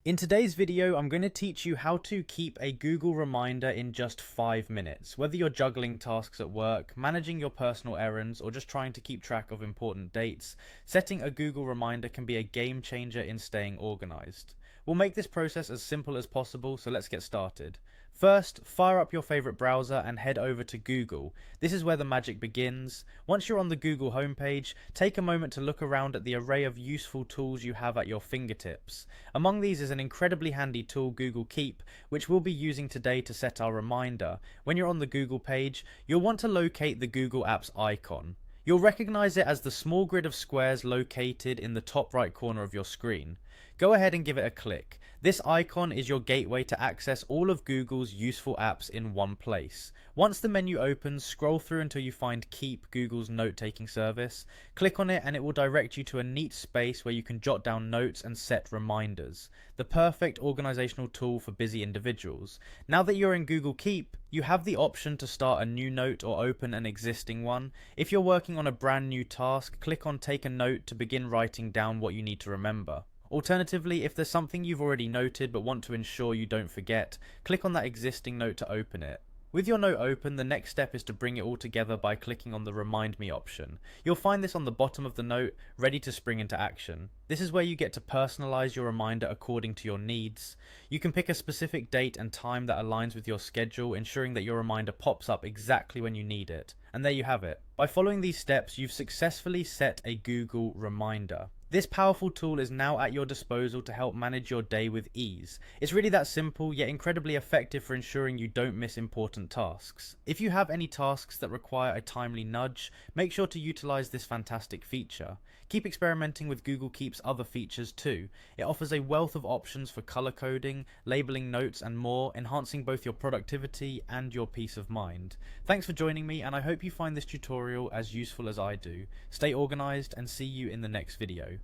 In today's video, I'm going to teach you how to keep a Google reminder in just 5 minutes. Whether you're juggling tasks at work, managing your personal errands, or just trying to keep track of important dates, setting a Google reminder can be a game changer in staying organized. We'll make this process as simple as possible, so let's get started. First, fire up your favorite browser and head over to Google. This is where the magic begins. Once you're on the Google homepage, take a moment to look around at the array of useful tools you have at your fingertips. Among these is an incredibly handy tool, Google Keep, which we'll be using today to set our reminder. When you're on the Google page, you'll want to locate the Google Apps icon. You'll recognize it as the small grid of squares located in the top right corner of your screen. Go ahead and give it a click. This icon is your gateway to access all of Google's useful apps in one place. Once the menu opens, scroll through until you find Keep, Google's note-taking service. Click on it and it will direct you to a neat space where you can jot down notes and set reminders. The perfect organizational tool for busy individuals. Now that you're in Google Keep, you have the option to start a new note or open an existing one. If you're working on a brand new task, click on Take a Note to begin writing down what you need to remember. Alternatively, if there's something you've already noted but want to ensure you don't forget, click on that existing note to open it. With your note open, the next step is to bring it all together by clicking on the Remind Me option. You'll find this on the bottom of the note, ready to spring into action. This is where you get to personalize your reminder according to your needs. You can pick a specific date and time that aligns with your schedule, ensuring that your reminder pops up exactly when you need it. And there you have it. By following these steps, you've successfully set a Google reminder. This powerful tool is now at your disposal to help manage your day with ease. It's really that simple, yet incredibly effective for ensuring you don't miss important tasks. If you have any tasks that require a timely nudge, make sure to utilize this fantastic feature. Keep experimenting with Google Keep's other features too. It offers a wealth of options for color coding, labeling notes and more, enhancing both your productivity and your peace of mind. Thanks for joining me, and I hope you find this tutorial as useful as I do. Stay organized and see you in the next video.